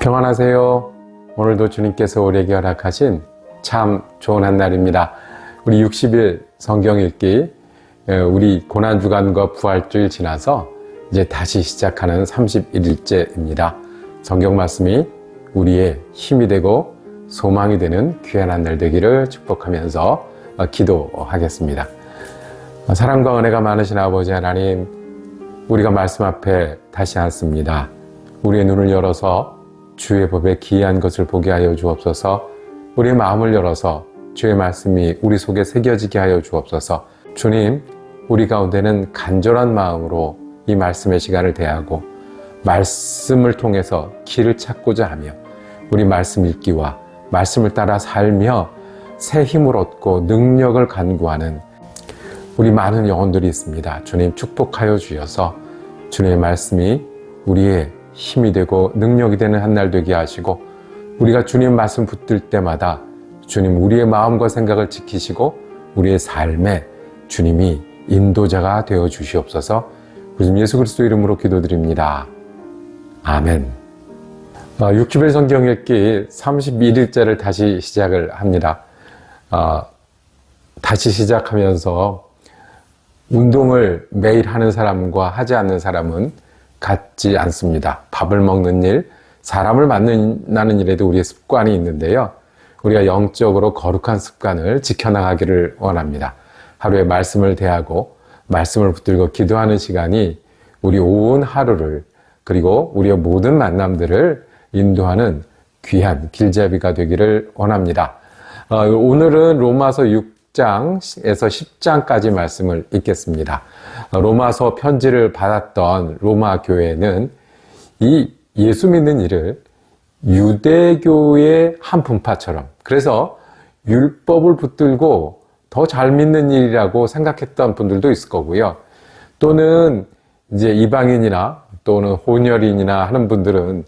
평안하세요. 오늘도 주님께서 우리에게 허락하신 참 좋은 한 날입니다. 우리 60일 성경 읽기, 우리 고난주간과 부활주일 지나서 이제 다시 시작하는 31일째입니다. 성경 말씀이 우리의 힘이 되고 소망이 되는 귀한 한 날 되기를 축복하면서 기도하겠습니다. 사랑과 은혜가 많으신 아버지 하나님, 우리가 말씀 앞에 다시 앉습니다. 우리의 눈을 열어서 주의 법에 기이한 것을 보게 하여 주옵소서. 우리의 마음을 열어서 주의 말씀이 우리 속에 새겨지게 하여 주옵소서. 주님, 우리 가운데는 간절한 마음으로 이 말씀의 시간을 대하고 말씀을 통해서 길을 찾고자 하며 우리 말씀 읽기와 말씀을 따라 살며 새 힘을 얻고 능력을 간구하는 우리 많은 영혼들이 있습니다. 주님, 축복하여 주셔서 주님의 말씀이 우리의 힘이 되고 능력이 되는 한 날 되게 하시고, 우리가 주님 말씀 붙들 때마다 주님 우리의 마음과 생각을 지키시고 우리의 삶에 주님이 인도자가 되어 주시옵소서. 주님 예수 그리스도 이름으로 기도드립니다. 아멘. 60일 성경 읽기 31일째를 다시 시작을 합니다. 다시 시작하면서 운동을 매일 하는 사람과 하지 않는 사람은 같지 않습니다. 밥을 먹는 일, 사람을 만나는 일에도 우리의 습관이 있는데요. 우리가 영적으로 거룩한 습관을 지켜나가기를 원합니다. 하루에 말씀을 대하고 말씀을 붙들고 기도하는 시간이 우리 온 하루를, 그리고 우리의 모든 만남들을 인도하는 귀한 길잡이가 되기를 원합니다. 오늘은 로마서 6장에서 10장까지 말씀을 읽겠습니다. 로마서 편지를 받았던 로마 교회는 이 예수 믿는 일을 유대교의 한 분파처럼, 그래서 율법을 붙들고 더 잘 믿는 일이라고 생각했던 분들도 있을 거고요. 또는 이제 이방인이나 또는 혼혈인이나 하는 분들은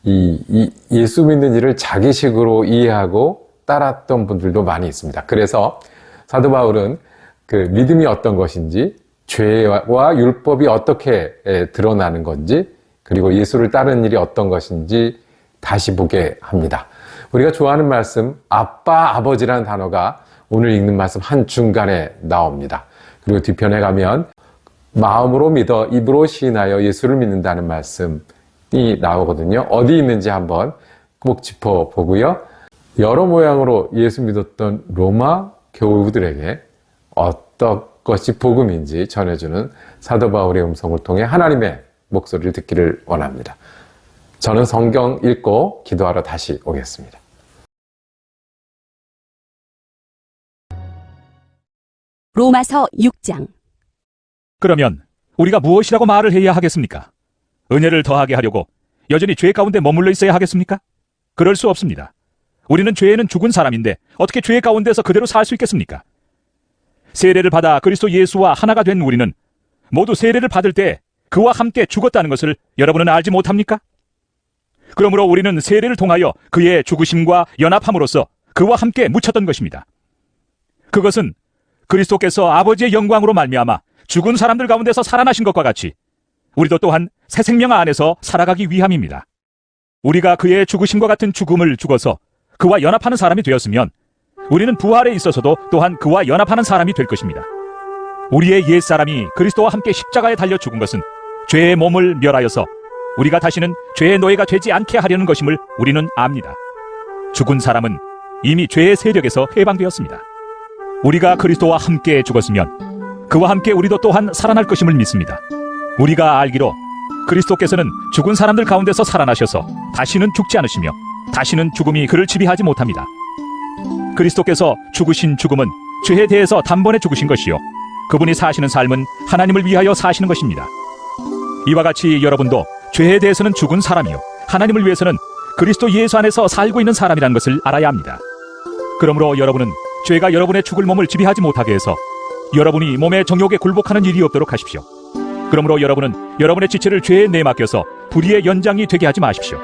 이 예수 믿는 일을 자기식으로 이해하고 따랐던 분들도 많이 있습니다. 그래서 사도 바울은 그 믿음이 어떤 것인지, 죄와 율법이 어떻게 드러나는 건지, 그리고 예수를 따르는 일이 어떤 것인지 다시 보게 합니다. 우리가 좋아하는 말씀, 아빠, 아버지라는 단어가 오늘 읽는 말씀 한중간에 나옵니다. 그리고 뒤편에 가면 마음으로 믿어 입으로 시인하여 예수를 믿는다는 말씀이 나오거든요. 어디 있는지 한번 꼭 짚어보고요. 여러 모양으로 예수 믿었던 로마 교우들에게 어떤 것이 복음인지 전해주는 사도 바울의 음성을 통해 하나님의 목소리를 듣기를 원합니다. 저는 성경 읽고 기도하러 다시 오겠습니다. 로마서 6장. 그러면 우리가 무엇이라고 말을 해야 하겠습니까? 은혜를 더하게 하려고 여전히 죄 가운데 머물러 있어야 하겠습니까? 그럴 수 없습니다. 우리는 죄에는 죽은 사람인데 어떻게 죄 가운데서 그대로 살 수 있겠습니까? 세례를 받아 그리스도 예수와 하나가 된 우리는 모두 세례를 받을 때 그와 함께 죽었다는 것을 여러분은 알지 못합니까? 그러므로 우리는 세례를 통하여 그의 죽으심과 연합함으로써 그와 함께 묻혔던 것입니다. 그것은 그리스도께서 아버지의 영광으로 말미암아 죽은 사람들 가운데서 살아나신 것과 같이 우리도 또한 새 생명 안에서 살아가기 위함입니다. 우리가 그의 죽으심과 같은 죽음을 죽어서 그와 연합하는 사람이 되었으면 우리는 부활에 있어서도 또한 그와 연합하는 사람이 될 것입니다. 우리의 옛사람이 그리스도와 함께 십자가에 달려 죽은 것은 죄의 몸을 멸하여서 우리가 다시는 죄의 노예가 되지 않게 하려는 것임을 우리는 압니다. 죽은 사람은 이미 죄의 세력에서 해방되었습니다. 우리가 그리스도와 함께 죽었으면 그와 함께 우리도 또한 살아날 것임을 믿습니다. 우리가 알기로 그리스도께서는 죽은 사람들 가운데서 살아나셔서 다시는 죽지 않으시며 다시는 죽음이 그를 지배하지 못합니다. 그리스도께서 죽으신 죽음은 죄에 대해서 단번에 죽으신 것이요, 그분이 사시는 삶은 하나님을 위하여 사시는 것입니다. 이와 같이 여러분도 죄에 대해서는 죽은 사람이요 하나님을 위해서는 그리스도 예수 안에서 살고 있는 사람이라는 것을 알아야 합니다. 그러므로 여러분은 죄가 여러분의 죽을 몸을 지배하지 못하게 해서 여러분이 몸의 정욕에 굴복하는 일이 없도록 하십시오. 그러므로 여러분은 여러분의 지체를 죄에 내맡겨서 불의의 연장이 되게 하지 마십시오.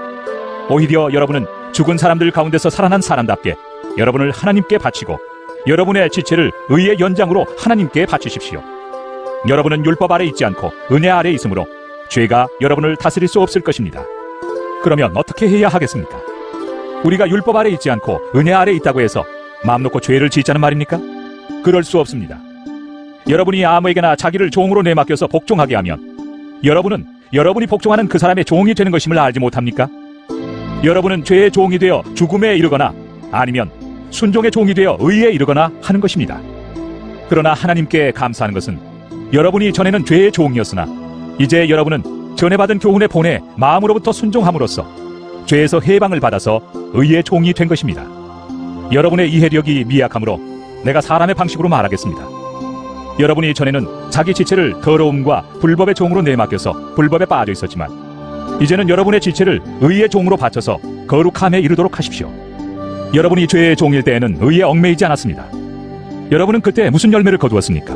오히려 여러분은 죽은 사람들 가운데서 살아난 사람답게 여러분을 하나님께 바치고 여러분의 지체를 의의 연장으로 하나님께 바치십시오. 여러분은 율법 아래 있지 않고 은혜 아래 있으므로 죄가 여러분을 다스릴 수 없을 것입니다. 그러면 어떻게 해야 하겠습니까? 우리가 율법 아래 있지 않고 은혜 아래 있다고 해서 마음 놓고 죄를 짓자는 말입니까? 그럴 수 없습니다. 여러분이 아무에게나 자기를 종으로 내맡겨서 복종하게 하면 여러분은 여러분이 복종하는 그 사람의 종이 되는 것임을 알지 못합니까? 여러분은 죄의 종이 되어 죽음에 이르거나 아니면 순종의 종이 되어 의에 이르거나 하는 것입니다. 그러나 하나님께 감사하는 것은 여러분이 전에는 죄의 종이었으나 이제 여러분은 전해받은 교훈의 본에 마음으로부터 순종함으로써 죄에서 해방을 받아서 의의 종이 된 것입니다. 여러분의 이해력이 미약하므로 내가 사람의 방식으로 말하겠습니다. 여러분이 전에는 자기 지체를 더러움과 불법의 종으로 내맡겨서 불법에 빠져 있었지만 이제는 여러분의 지체를 의의 종으로 바쳐서 거룩함에 이르도록 하십시오. 여러분이 죄의 종일 때에는 의에 얽매이지 않았습니다. 여러분은 그때 무슨 열매를 거두었습니까?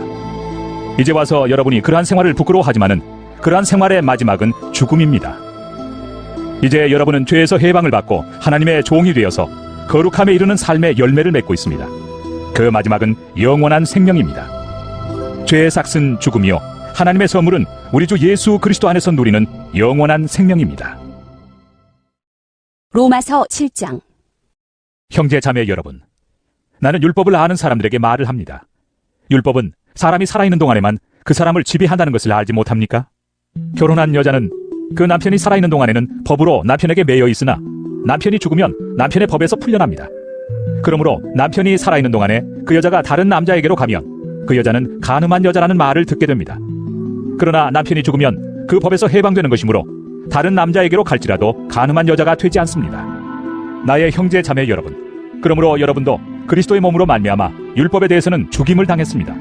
이제 와서 여러분이 그러한 생활을 부끄러워하지만은 그러한 생활의 마지막은 죽음입니다. 이제 여러분은 죄에서 해방을 받고 하나님의 종이 되어서 거룩함에 이르는 삶의 열매를 맺고 있습니다. 그 마지막은 영원한 생명입니다. 죄의 삭은 죽음이요 하나님의 선물은 우리 주 예수 그리스도 안에서 누리는 영원한 생명입니다. 로마서 7장. 형제 자매 여러분, 나는 율법을 아는 사람들에게 말을 합니다. 율법은 사람이 살아있는 동안에만 그 사람을 지배한다는 것을 알지 못합니까? 결혼한 여자는 그 남편이 살아있는 동안에는 법으로 남편에게 매여 있으나 남편이 죽으면 남편의 법에서 풀려납니다. 그러므로 남편이 살아있는 동안에 그 여자가 다른 남자에게로 가면 그 여자는 간음한 여자라는 말을 듣게 됩니다. 그러나 남편이 죽으면 그 법에서 해방되는 것이므로 다른 남자에게로 갈지라도 간음한 여자가 되지 않습니다. 나의 형제 자매 여러분, 그러므로 여러분도 그리스도의 몸으로 말미암아 율법에 대해서는 죽임을 당했습니다.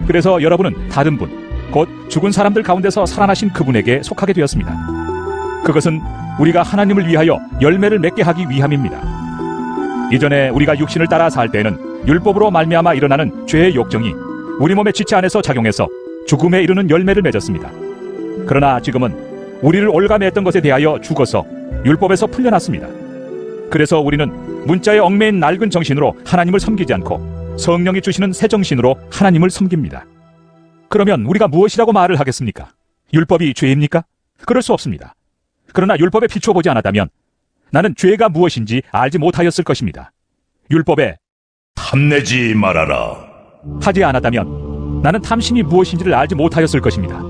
그래서 여러분은 다른 분, 곧 죽은 사람들 가운데서 살아나신 그분에게 속하게 되었습니다. 그것은 우리가 하나님을 위하여 열매를 맺게 하기 위함입니다. 이전에 우리가 육신을 따라 살 때에는 율법으로 말미암아 일어나는 죄의 욕정이 우리 몸의 지체 안에서 작용해서 죽음에 이르는 열매를 맺었습니다. 그러나 지금은 우리를 올가매했던 것에 대하여 죽어서 율법에서 풀려났습니다. 그래서 우리는 문자에 얽매인 낡은 정신으로 하나님을 섬기지 않고 성령이 주시는 새 정신으로 하나님을 섬깁니다. 그러면 우리가 무엇이라고 말을 하겠습니까? 율법이 죄입니까? 그럴 수 없습니다. 그러나 율법에 비춰보지 않았다면 나는 죄가 무엇인지 알지 못하였을 것입니다. 율법에 탐내지 말아라. 하지 않았다면 나는 탐심이 무엇인지를 알지 못하였을 것입니다.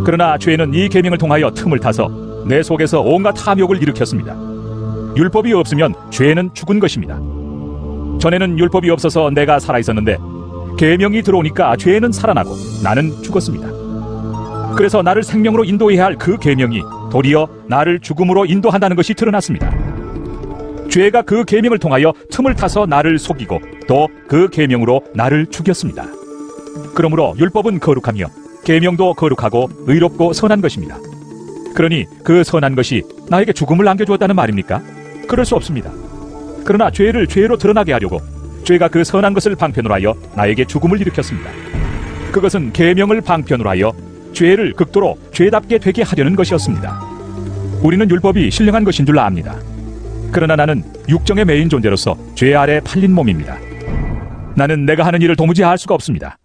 그러나 죄는 이 계명을 통하여 틈을 타서 내 속에서 온갖 탐욕을 일으켰습니다. 율법이 없으면 죄는 죽은 것입니다. 전에는 율법이 없어서 내가 살아있었는데 계명이 들어오니까 죄는 살아나고 나는 죽었습니다. 그래서 나를 생명으로 인도해야 할 그 계명이 도리어 나를 죽음으로 인도한다는 것이 드러났습니다. 죄가 그 계명을 통하여 틈을 타서 나를 속이고 또 그 계명으로 나를 죽였습니다. 그러므로 율법은 거룩하며 계명도 거룩하고 의롭고 선한 것입니다. 그러니 그 선한 것이 나에게 죽음을 안겨주었다는 말입니까? 그럴 수 없습니다. 그러나 죄를 죄로 드러나게 하려고 죄가 그 선한 것을 방편으로 하여 나에게 죽음을 일으켰습니다. 그것은 계명을 방편으로 하여 죄를 극도로 죄답게 되게 하려는 것이었습니다. 우리는 율법이 신령한 것인 줄 압니다. 그러나 나는 육정의 매인 존재로서 죄 아래 팔린 몸입니다. 나는 내가 하는 일을 도무지 알 수가 없습니다.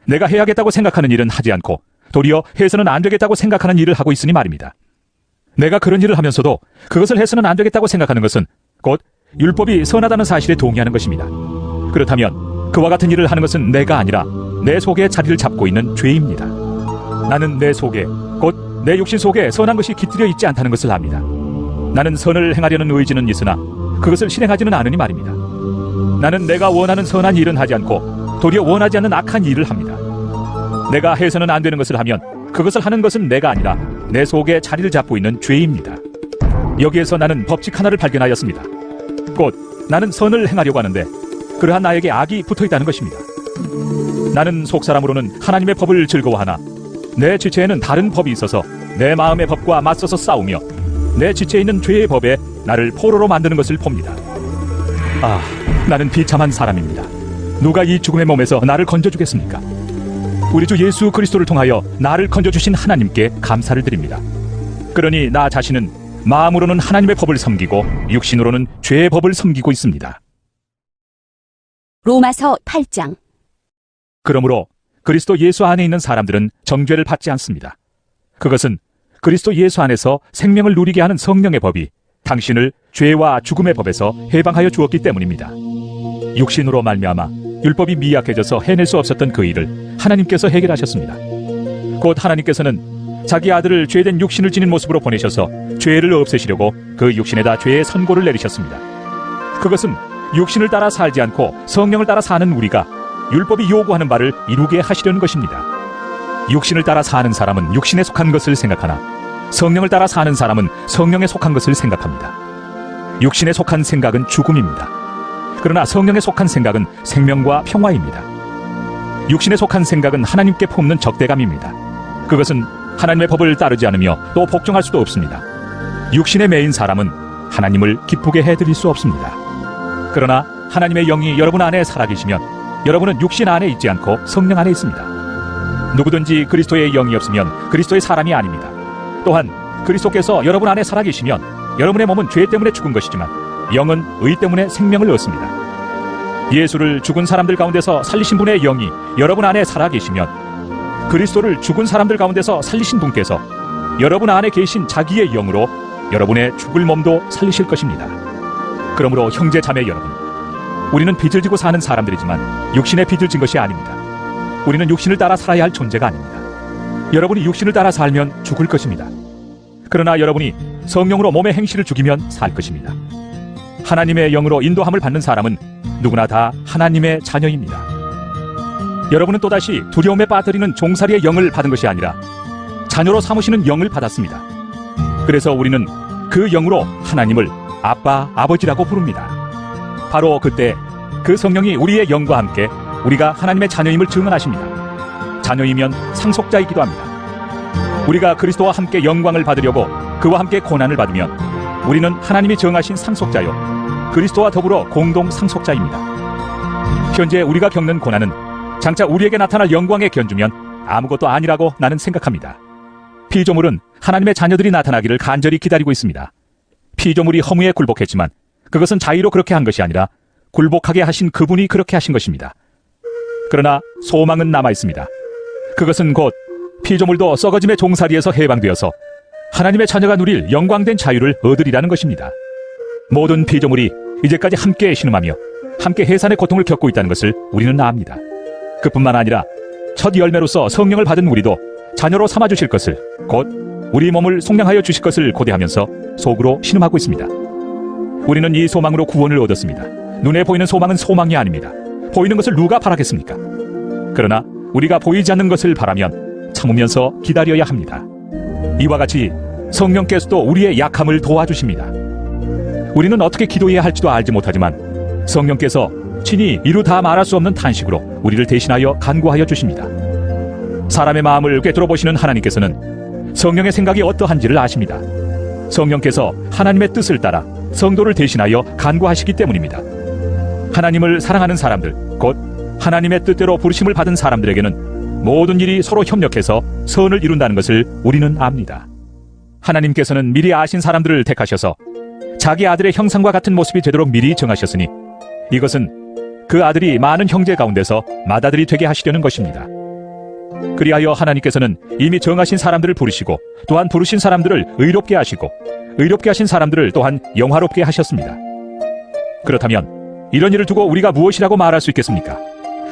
내가 해야겠다고 생각하는 일은 하지 않고 도리어 해서는 안 되겠다고 생각하는 일을 하고 있으니 말입니다. 내가 그런 일을 하면서도 그것을 해서는 안 되겠다고 생각하는 것은 곧 율법이 선하다는 사실에 동의하는 것입니다. 그렇다면 그와 같은 일을 하는 것은 내가 아니라 내 속에 자리를 잡고 있는 죄입니다. 나는 내 속에 곧 내 육신 속에 선한 것이 깃들여 있지 않다는 것을 압니다. 나는 선을 행하려는 의지는 있으나 그것을 실행하지는 않으니 말입니다. 나는 내가 원하는 선한 일은 하지 않고 도리어 원하지 않는 악한 일을 합니다. 내가 해서는 안 되는 것을 하면 그것을 하는 것은 내가 아니라 내 속에 자리를 잡고 있는 죄입니다. 여기에서 나는 법칙 하나를 발견하였습니다. 곧 나는 선을 행하려고 하는데 그러한 나에게 악이 붙어있다는 것입니다. 나는 속사람으로는 하나님의 법을 즐거워하나 내 지체에는 다른 법이 있어서 내 마음의 법과 맞서서 싸우며 내 지체에 있는 죄의 법에 나를 포로로 만드는 것을 봅니다. 아, 나는 비참한 사람입니다. 누가 이 죽음의 몸에서 나를 건져주겠습니까? 우리 주 예수 그리스도를 통하여 나를 건져주신 하나님께 감사를 드립니다. 그러니 나 자신은 마음으로는 하나님의 법을 섬기고 육신으로는 죄의 법을 섬기고 있습니다. 로마서 8장. 그러므로 그리스도 예수 안에 있는 사람들은 정죄를 받지 않습니다. 그것은 그리스도 예수 안에서 생명을 누리게 하는 성령의 법이 당신을 죄와 죽음의 법에서 해방하여 주었기 때문입니다. 육신으로 말미암아 율법이 미약해져서 해낼 수 없었던 그 일을 하나님께서 해결하셨습니다. 곧 하나님께서는 자기 아들을 죄된 육신을 지닌 모습으로 보내셔서 죄를 없애시려고 그 육신에다 죄의 선고를 내리셨습니다. 그것은 육신을 따라 살지 않고 성령을 따라 사는 우리가 율법이 요구하는 바를 이루게 하시려는 것입니다. 육신을 따라 사는 사람은 육신에 속한 것을 생각하나 성령을 따라 사는 사람은 성령에 속한 것을 생각합니다. 육신에 속한 생각은 죽음입니다. 그러나 성령에 속한 생각은 생명과 평화입니다. 육신에 속한 생각은 하나님께 품는 적대감입니다. 그것은 하나님의 법을 따르지 않으며 또 복종할 수도 없습니다. 육신에 매인 사람은 하나님을 기쁘게 해드릴 수 없습니다. 그러나 하나님의 영이 여러분 안에 살아계시면 여러분은 육신 안에 있지 않고 성령 안에 있습니다. 누구든지 그리스도의 영이 없으면 그리스도의 사람이 아닙니다. 또한 그리스도께서 여러분 안에 살아계시면 여러분의 몸은 죄 때문에 죽은 것이지만 영은 의 때문에 생명을 얻습니다. 예수를 죽은 사람들 가운데서 살리신 분의 영이 여러분 안에 살아계시면 그리스도를 죽은 사람들 가운데서 살리신 분께서 여러분 안에 계신 자기의 영으로 여러분의 죽을 몸도 살리실 것입니다. 그러므로 형제 자매 여러분, 우리는 빚을 지고 사는 사람들이지만 육신의 빚을 진 것이 아닙니다. 우리는 육신을 따라 살아야 할 존재가 아닙니다. 여러분이 육신을 따라 살면 죽을 것입니다. 그러나 여러분이 성령으로 몸의 행실을 죽이면 살 것입니다. 하나님의 영으로 인도함을 받는 사람은 누구나 다 하나님의 자녀입니다. 여러분은 또다시 두려움에 빠뜨리는 종살이의 영을 받은 것이 아니라 자녀로 삼으시는 영을 받았습니다. 그래서 우리는 그 영으로 하나님을 아빠, 아버지라고 부릅니다. 바로 그때 그 성령이 우리의 영과 함께 우리가 하나님의 자녀임을 증언하십니다. 자녀이면 상속자이기도 합니다. 우리가 그리스도와 함께 영광을 받으려고 그와 함께 고난을 받으면 우리는 하나님이 정하신 상속자요 그리스도와 더불어 공동 상속자입니다. 현재 우리가 겪는 고난은 장차 우리에게 나타날 영광에 견주면 아무것도 아니라고 나는 생각합니다. 피조물은 하나님의 자녀들이 나타나기를 간절히 기다리고 있습니다. 피조물이 허무에 굴복했지만 그것은 자의로 그렇게 한 것이 아니라 굴복하게 하신 그분이 그렇게 하신 것입니다. 그러나 소망은 남아 있습니다. 그것은 곧 피조물도 썩어짐의 종살이에서 해방되어서 하나님의 자녀가 누릴 영광된 자유를 얻으리라는 것입니다. 모든 피조물이 이제까지 함께 신음하며 함께 해산의 고통을 겪고 있다는 것을 우리는 압니다. 그뿐만 아니라 첫 열매로서 성령을 받은 우리도 자녀로 삼아주실 것을, 곧 우리 몸을 속량하여 주실 것을 고대하면서 속으로 신음하고 있습니다. 우리는 이 소망으로 구원을 얻었습니다. 눈에 보이는 소망은 소망이 아닙니다. 보이는 것을 누가 바라겠습니까? 그러나 우리가 보이지 않는 것을 바라면 참으면서 기다려야 합니다. 이와 같이 성령께서도 우리의 약함을 도와주십니다. 우리는 어떻게 기도해야 할지도 알지 못하지만 성령께서 친히 이루 다 말할 수 없는 탄식으로 우리를 대신하여 간구하여 주십니다. 사람의 마음을 꿰뚫어 보시는 하나님께서는 성령의 생각이 어떠한지를 아십니다. 성령께서 하나님의 뜻을 따라 성도를 대신하여 간구하시기 때문입니다. 하나님을 사랑하는 사람들, 곧 하나님의 뜻대로 부르심을 받은 사람들에게는 모든 일이 서로 협력해서 선을 이룬다는 것을 우리는 압니다. 하나님께서는 미리 아신 사람들을 택하셔서 자기 아들의 형상과 같은 모습이 되도록 미리 정하셨으니 이것은 그 아들이 많은 형제 가운데서 맏아들이 되게 하시려는 것입니다. 그리하여 하나님께서는 이미 정하신 사람들을 부르시고 또한 부르신 사람들을 의롭게 하시고 의롭게 하신 사람들을 또한 영화롭게 하셨습니다. 그렇다면 이런 일을 두고 우리가 무엇이라고 말할 수 있겠습니까?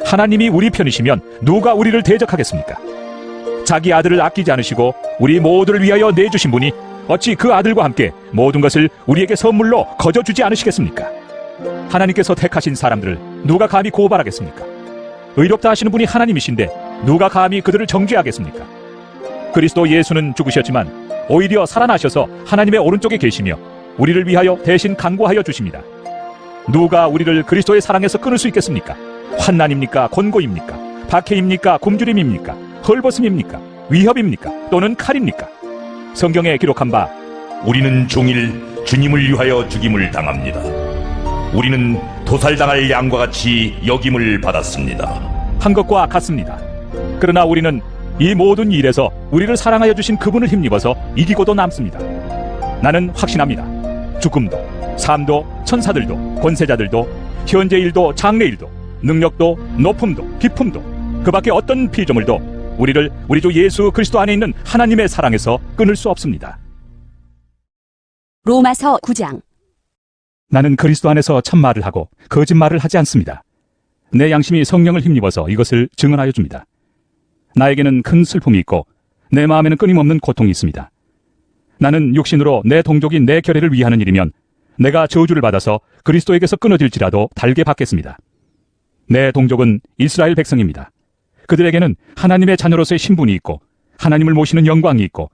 하나님이 우리 편이시면 누가 우리를 대적하겠습니까? 자기 아들을 아끼지 않으시고 우리 모두를 위하여 내주신 분이 어찌 그 아들과 함께 모든 것을 우리에게 선물로 거저주지 않으시겠습니까? 하나님께서 택하신 사람들을 누가 감히 고발하겠습니까? 의롭다 하시는 분이 하나님이신데 누가 감히 그들을 정죄하겠습니까? 그리스도 예수는 죽으셨지만 오히려 살아나셔서 하나님의 오른쪽에 계시며 우리를 위하여 대신 간구하여 주십니다. 누가 우리를 그리스도의 사랑에서 끊을 수 있겠습니까? 환난입니까? 권고입니까? 박해입니까? 굶주림입니까? 헐벗음입니까? 위협입니까? 또는 칼입니까? 성경에 기록한 바 우리는 종일 주님을 위하여 죽임을 당합니다. 우리는 도살당할 양과 같이 여김을 받았습니다. 한 것과 같습니다. 그러나 우리는 이 모든 일에서 우리를 사랑하여 주신 그분을 힘입어서 이기고도 남습니다. 나는 확신합니다. 죽음도, 삶도, 천사들도, 권세자들도, 현재 일도, 장래 일도, 능력도, 높음도, 깊음도, 그 밖에 어떤 피조물도 우리를 우리 주 예수 그리스도 안에 있는 하나님의 사랑에서 끊을 수 없습니다. 로마서 9장. 나는 그리스도 안에서 참말을 하고 거짓말을 하지 않습니다. 내 양심이 성령을 힘입어서 이것을 증언하여 줍니다. 나에게는 큰 슬픔이 있고 내 마음에는 끊임없는 고통이 있습니다. 나는 육신으로 내 동족인 내 결례를 위하는 일이면 내가 저주를 받아서 그리스도에게서 끊어질지라도 달게 받겠습니다. 내 동족은 이스라엘 백성입니다. 그들에게는 하나님의 자녀로서의 신분이 있고 하나님을 모시는 영광이 있고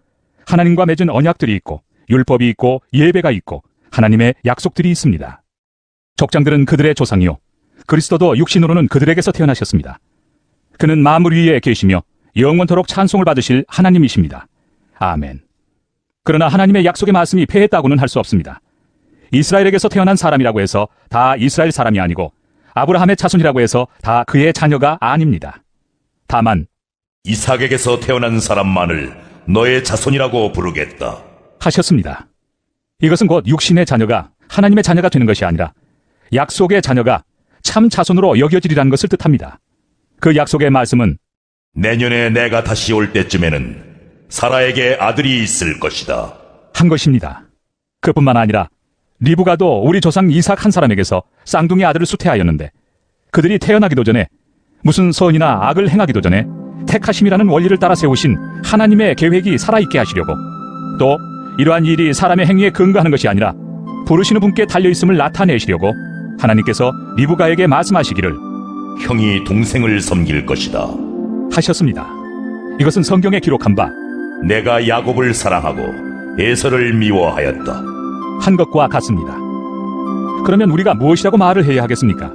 하나님과 맺은 언약들이 있고 율법이 있고 예배가 있고 하나님의 약속들이 있습니다. 족장들은 그들의 조상이요 그리스도도 육신으로는 그들에게서 태어나셨습니다. 그는 만물 위에 계시며 영원토록 찬송을 받으실 하나님이십니다. 아멘. 그러나 하나님의 약속의 말씀이 패했다고는 할 수 없습니다. 이스라엘에게서 태어난 사람이라고 해서 다 이스라엘 사람이 아니고 아브라함의 자손이라고 해서 다 그의 자녀가 아닙니다. 다만 이삭에게서 태어난 사람만을 너의 자손이라고 부르겠다. 하셨습니다. 이것은 곧 육신의 자녀가 하나님의 자녀가 되는 것이 아니라 약속의 자녀가 참 자손으로 여겨지리라는 것을 뜻합니다. 그 약속의 말씀은 내년에 내가 다시 올 때쯤에는 사라에게 아들이 있을 것이다. 한 것입니다. 그뿐만 아니라 리브가도 우리 조상 이삭 한 사람에게서 쌍둥이 아들을 수태하였는데 그들이 태어나기도 전에 무슨 선이나 악을 행하기도 전에 택하심이라는 원리를 따라 세우신 하나님의 계획이 살아있게 하시려고 또 이러한 일이 사람의 행위에 근거하는 것이 아니라 부르시는 분께 달려있음을 나타내시려고 하나님께서 리브가에게 말씀하시기를 형이 동생을 섬길 것이다. 하셨습니다. 이것은 성경에 기록한 바 내가 야곱을 사랑하고 에서를 미워하였다. 한 것과 같습니다. 그러면 우리가 무엇이라고 말을 해야 하겠습니까?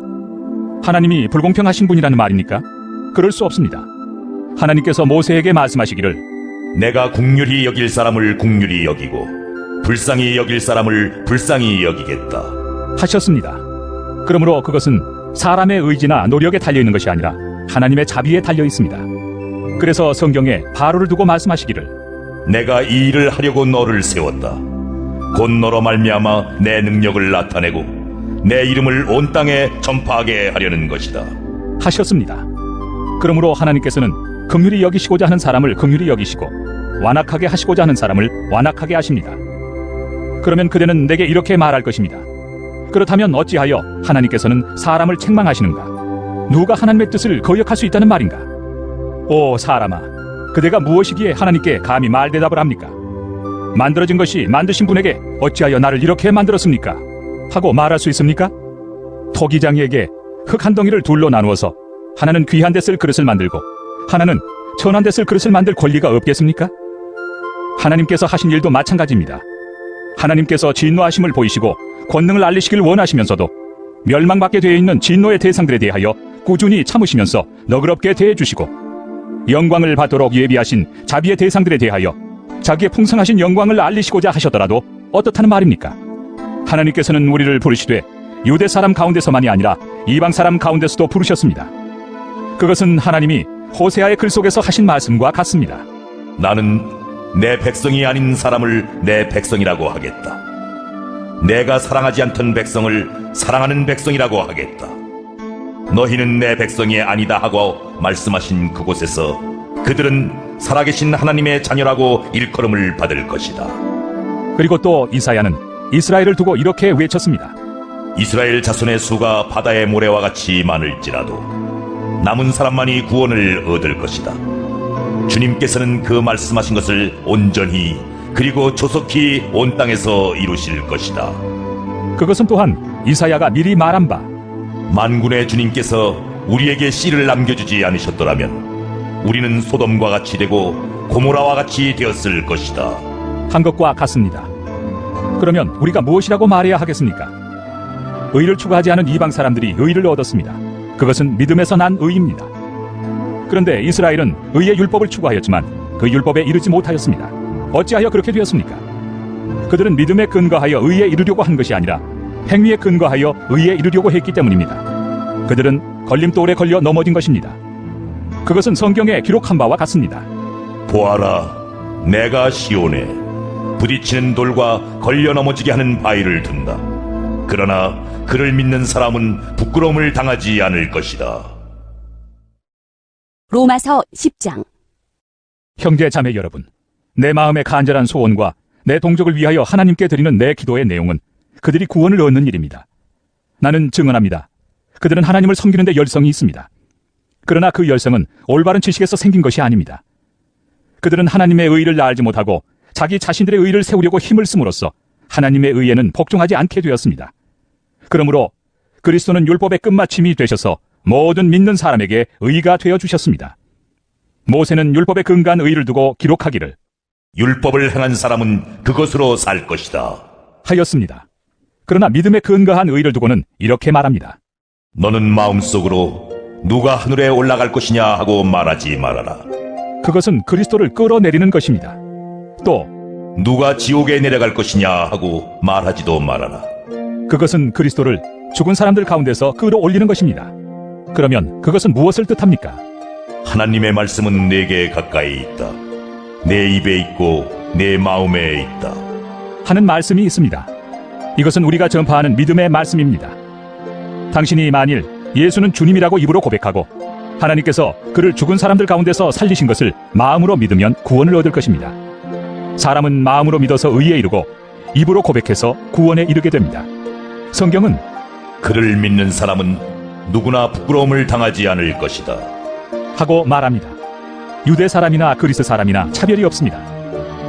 하나님이 불공평하신 분이라는 말입니까? 그럴 수 없습니다. 하나님께서 모세에게 말씀하시기를 내가 긍휼히 여길 사람을 긍휼히 여기고 불쌍히 여길 사람을 불쌍히 여기겠다. 하셨습니다. 그러므로 그것은 사람의 의지나 노력에 달려있는 것이 아니라 하나님의 자비에 달려있습니다. 그래서 성경에 바로를 두고 말씀하시기를 내가 이 일을 하려고 너를 세웠다. 곧 너로 말미암아 내 능력을 나타내고 내 이름을 온 땅에 전파하게 하려는 것이다. 하셨습니다. 그러므로 하나님께서는 긍휼히 여기시고자 하는 사람을 긍휼히 여기시고 완악하게 하시고자 하는 사람을 완악하게 하십니다. 그러면 그대는 내게 이렇게 말할 것입니다. 그렇다면 어찌하여 하나님께서는 사람을 책망하시는가? 누가 하나님의 뜻을 거역할 수 있다는 말인가? 오 사람아, 그대가 무엇이기에 하나님께 감히 말대답을 합니까? 만들어진 것이 만드신 분에게 어찌하여 나를 이렇게 만들었습니까? 하고 말할 수 있습니까? 토기장이에게 흙 한 덩이를 둘로 나누어서 하나는 귀한 데 쓸 그릇을 만들고 하나는 천한 데 쓸 그릇을 만들 권리가 없겠습니까? 하나님께서 하신 일도 마찬가지입니다. 하나님께서 진노하심을 보이시고 권능을 알리시길 원하시면서도 멸망받게 되어 있는 진노의 대상들에 대하여 꾸준히 참으시면서 너그럽게 대해주시고 영광을 받도록 예비하신 자비의 대상들에 대하여 자기의 풍성하신 영광을 알리시고자 하셨더라도 어떻다는 말입니까? 하나님께서는 우리를 부르시되 유대 사람 가운데서만이 아니라 이방 사람 가운데서도 부르셨습니다. 그것은 하나님이 호세아의 글 속에서 하신 말씀과 같습니다. 나는 내 백성이 아닌 사람을 내 백성이라고 하겠다. 내가 사랑하지 않던 백성을 사랑하는 백성이라고 하겠다. 너희는 내 백성이 아니다 하고 말씀하신 그곳에서 그들은 살아계신 하나님의 자녀라고 일컬음을 받을 것이다. 그리고 또 이사야는 이스라엘을 두고 이렇게 외쳤습니다. 이스라엘 자손의 수가 바다의 모래와 같이 많을지라도 남은 사람만이 구원을 얻을 것이다. 주님께서는 그 말씀하신 것을 온전히 그리고 조속히 온 땅에서 이루실 것이다. 그것은 또한 이사야가 미리 말한 바 만군의 주님께서 우리에게 씨를 남겨주지 않으셨더라면 우리는 소돔과 같이 되고 고모라와 같이 되었을 것이다. 한 것과 같습니다. 그러면 우리가 무엇이라고 말해야 하겠습니까? 의를 추구하지 않은 이방 사람들이 의를 얻었습니다. 그것은 믿음에서 난 의입니다. 그런데 이스라엘은 의의 율법을 추구하였지만 그 율법에 이르지 못하였습니다. 어찌하여 그렇게 되었습니까? 그들은 믿음에 근거하여 의에 이르려고 한 것이 아니라 행위에 근거하여 의에 이르려고 했기 때문입니다. 그들은 걸림돌에 걸려 넘어진 것입니다. 그것은 성경에 기록한 바와 같습니다. 보아라, 내가 시온에 부딪히는 돌과 걸려 넘어지게 하는 바위를 둔다. 그러나 그를 믿는 사람은 부끄러움을 당하지 않을 것이다. 로마서 10장. 형제 자매 여러분, 내 마음의 간절한 소원과 내 동족을 위하여 하나님께 드리는 내 기도의 내용은 그들이 구원을 얻는 일입니다. 나는 증언합니다. 그들은 하나님을 섬기는 데 열성이 있습니다. 그러나 그 열성은 올바른 지식에서 생긴 것이 아닙니다. 그들은 하나님의 의의를 알지 못하고 자기 자신들의 의의를 세우려고 힘을 씀으로써 하나님의 의에는 복종하지 않게 되었습니다. 그러므로 그리스도는 율법의 끝마침이 되셔서 모든 믿는 사람에게 의가 되어 주셨습니다. 모세는 율법에 근거한 의를 두고 기록하기를 율법을 행한 사람은 그것으로 살 것이다. 하였습니다. 그러나 믿음에 근거한 의를 두고는 이렇게 말합니다. 너는 마음속으로 누가 하늘에 올라갈 것이냐 하고 말하지 말아라. 그것은 그리스도를 끌어내리는 것입니다. 또 누가 지옥에 내려갈 것이냐 하고 말하지도 말아라. 그것은 그리스도를 죽은 사람들 가운데서 끌어올리는 것입니다. 그러면 그것은 무엇을 뜻합니까? 하나님의 말씀은 내게 가까이 있다. 내 입에 있고 내 마음에 있다. 하는 말씀이 있습니다. 이것은 우리가 전파하는 믿음의 말씀입니다. 당신이 만일 예수는 주님이라고 입으로 고백하고 하나님께서 그를 죽은 사람들 가운데서 살리신 것을 마음으로 믿으면 구원을 얻을 것입니다. 사람은 마음으로 믿어서 의에 이르고 입으로 고백해서 구원에 이르게 됩니다. 성경은 그를 믿는 사람은 누구나 부끄러움을 당하지 않을 것이다. 하고 말합니다. 유대 사람이나 그리스 사람이나 차별이 없습니다.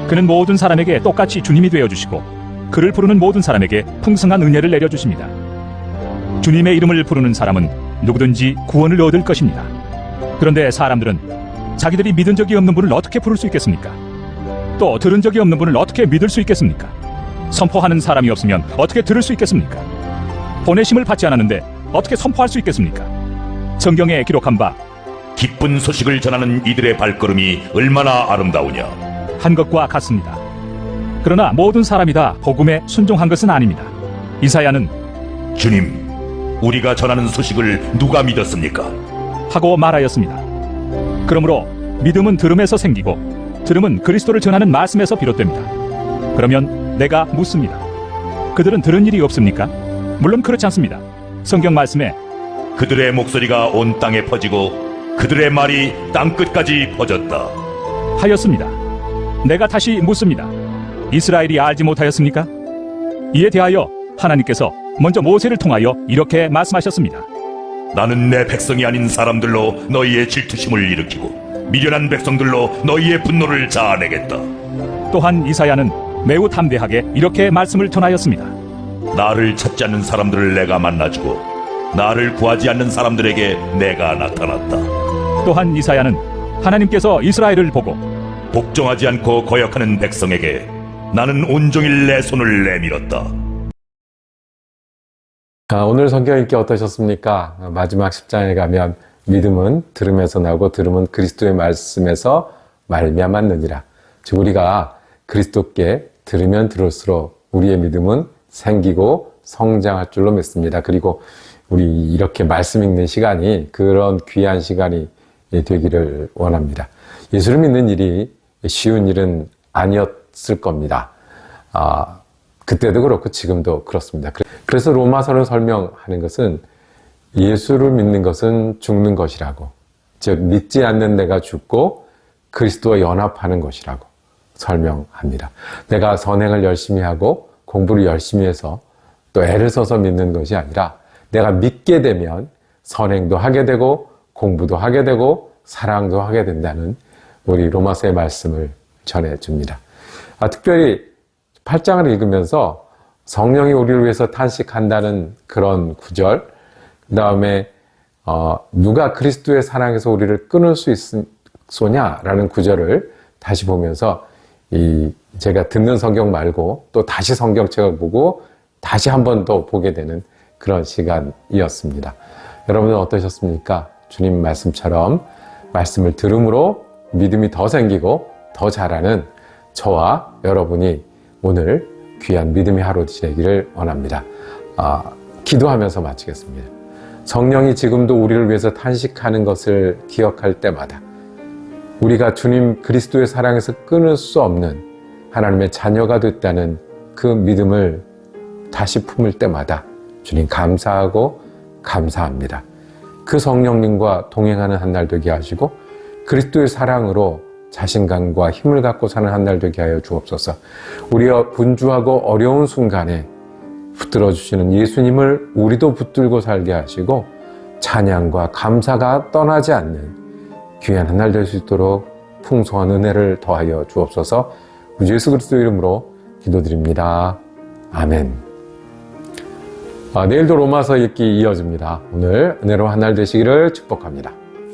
그는 모든 사람에게 똑같이 주님이 되어주시고 그를 부르는 모든 사람에게 풍성한 은혜를 내려주십니다. 주님의 이름을 부르는 사람은 누구든지 구원을 얻을 것입니다. 그런데 사람들은 자기들이 믿은 적이 없는 분을 어떻게 부를 수 있겠습니까? 또 들은 적이 없는 분을 어떻게 믿을 수 있겠습니까? 선포하는 사람이 없으면 어떻게 들을 수 있겠습니까? 보내심을 받지 않았는데 어떻게 선포할 수 있겠습니까? 성경에 기록한 바 기쁜 소식을 전하는 이들의 발걸음이 얼마나 아름다우냐. 한 것과 같습니다. 그러나 모든 사람이 다 복음에 순종한 것은 아닙니다. 이사야는 주님, 우리가 전하는 소식을 누가 믿었습니까? 하고 말하였습니다. 그러므로 믿음은 들음에서 생기고 들음은 그리스도를 전하는 말씀에서 비롯됩니다. 그러면 내가 묻습니다. 그들은 들은 일이 없습니까? 물론 그렇지 않습니다. 성경 말씀에 그들의 목소리가 온 땅에 퍼지고 그들의 말이 땅끝까지 퍼졌다. 하였습니다. 내가 다시 묻습니다. 이스라엘이 알지 못하였습니까? 이에 대하여 하나님께서 먼저 모세를 통하여 이렇게 말씀하셨습니다. 나는 내 백성이 아닌 사람들로 너희의 질투심을 일으키고 미련한 백성들로 너희의 분노를 자아내겠다. 또한 이사야는 매우 담대하게 이렇게 말씀을 전하였습니다. 나를 찾지 않는 사람들을 내가 만나주고 나를 구하지 않는 사람들에게 내가 나타났다. 또한 이사야는 하나님께서 이스라엘을 보고 복종하지 않고 거역하는 백성에게 나는 온종일 내 손을 내밀었다. 오늘 성경 읽기 어떠셨습니까? 마지막 10장에 가면 믿음은 들음에서 나고 들음은 그리스도의 말씀에서 말미암았느니라. 즉 우리가 그리스도께 들으면 들을수록 우리의 믿음은 생기고 성장할 줄로 믿습니다. 그리고 우리 이렇게 말씀 읽는 시간이 그런 귀한 시간이 되기를 원합니다. 예수를 믿는 일이 쉬운 일은 아니었을 겁니다. 그때도 그렇고 지금도 그렇습니다. 그래서 로마서를 설명하는 것은 예수를 믿는 것은 죽는 것이라고, 즉 믿지 않는 내가 죽고 그리스도와 연합하는 것이라고 설명합니다. 내가 선행을 열심히 하고 공부를 열심히 해서 또 애를 써서 믿는 것이 아니라 내가 믿게 되면 선행도 하게 되고 공부도 하게 되고 사랑도 하게 된다는 우리 로마서의 말씀을 전해줍니다. 특별히 8장을 읽으면서 성령이 우리를 위해서 탄식한다는 그런 구절, 그 다음에 누가 그리스도의 사랑에서 우리를 끊을 수 있소냐라는 구절을 다시 보면서 제가 듣는 성경 말고 또 다시 성경책을 보고 다시 한 번 더 보게 되는 그런 시간이었습니다. 여러분은 어떠셨습니까? 주님 말씀처럼 말씀을 들음으로 믿음이 더 생기고 더 자라는 저와 여러분이 오늘 귀한 믿음의 하루 지내기를 원합니다. 기도하면서 마치겠습니다. 성령이 지금도 우리를 위해서 탄식하는 것을 기억할 때마다 우리가 주님 그리스도의 사랑에서 끊을 수 없는 하나님의 자녀가 됐다는 그 믿음을 다시 품을 때마다 주님 감사하고 감사합니다. 그 성령님과 동행하는 한 날 되게 하시고 그리스도의 사랑으로 자신감과 힘을 갖고 사는 한 날 되게 하여 주옵소서. 우리가 분주하고 어려운 순간에 붙들어 주시는 예수님을 우리도 붙들고 살게 하시고 찬양과 감사가 떠나지 않는 귀한 한 날 될 수 있도록 풍성한 은혜를 더하여 주옵소서. 우리 예수 그리스도 이름으로 기도드립니다. 아멘. 내일도 로마서 읽기 이어집니다. 오늘 은혜로운 한 날 되시기를 축복합니다.